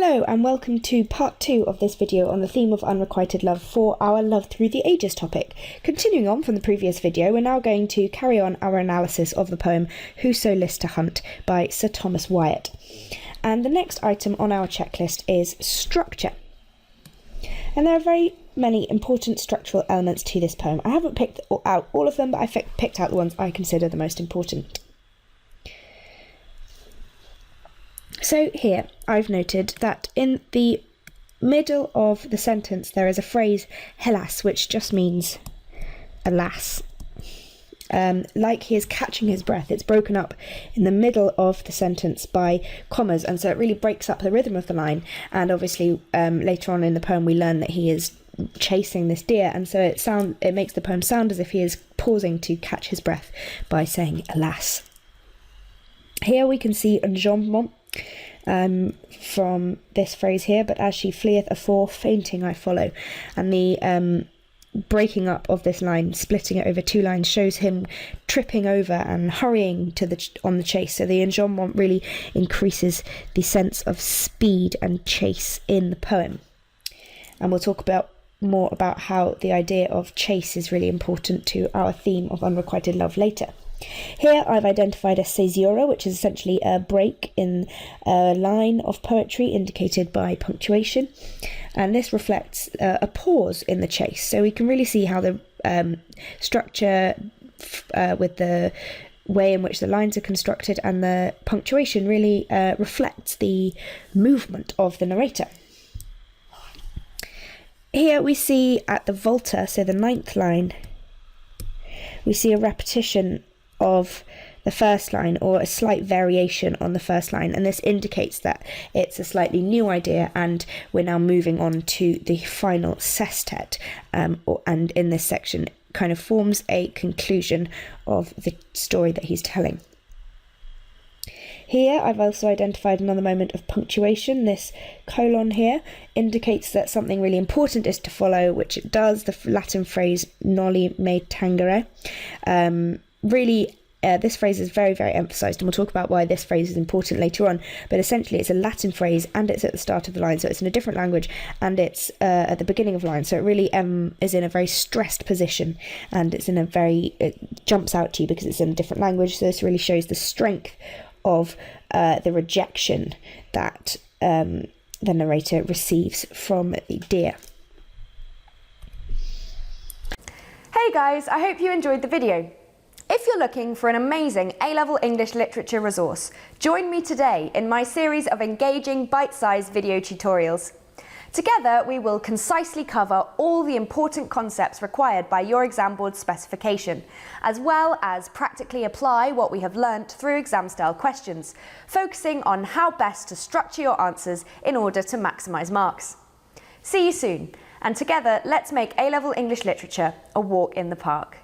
Hello and welcome to part 2 of this video on the theme of unrequited love for our Love Through the Ages topic. Continuing on from the previous video, we're now going to carry on our analysis of the poem Whoso Lists to Hunt by Sir Thomas Wyatt. And the next item on our checklist is structure. And there are very many important structural elements to this poem. I haven't picked out all of them, but I picked out the ones I consider the most important. So here, I've noted that in the middle of the sentence there is a phrase, hélas, which just means alas. Like he is catching his breath, it's broken up in the middle of the sentence by commas, and so it really breaks up the rhythm of the line. And obviously later on in the poem we learn that he is chasing this deer, and so it makes the poem sound as if he is pausing to catch his breath by saying alas. Here we can see enjambment from this phrase here, but as she fleeth afore, fainting I follow. And the breaking up of this line, splitting it over two lines, shows him tripping over and hurrying on the chase. So the enjambment really increases the sense of speed and chase in the poem. And we'll talk more about how the idea of chase is really important to our theme of unrequited love later. Here I've identified a caesura, which is essentially a break in a line of poetry indicated by punctuation, and this reflects a pause in the chase. So we can really see how the structure with the way in which the lines are constructed and the punctuation really reflects the movement of the narrator. Here we see at the volta, so the 9th line, we see a repetition of the first line, or a slight variation on the first line, and this indicates that it's a slightly new idea and we're now moving on to the final sestet, and in this section kind of forms a conclusion of the story that he's telling. Here I've also identified another moment of punctuation. This colon here indicates that something really important is to follow, which it does. The Latin phrase noli me tangere. This phrase is very, very emphasised, and we'll talk about why this phrase is important later on, but essentially it's a Latin phrase and it's at the start of the line, so it's in a different language, and it's at the beginning of the line, so it really is in a very stressed position, and it jumps out to you because it's in a different language. So this really shows the strength of the rejection that the narrator receives from the deer. Hey guys, I hope you enjoyed the video. If you're looking for an amazing A-level English literature resource, join me today in my series of engaging bite-sized video tutorials. Together, we will concisely cover all the important concepts required by your exam board specification, as well as practically apply what we have learnt through exam-style questions, focusing on how best to structure your answers in order to maximise marks. See you soon, and together, let's make A-level English literature a walk in the park.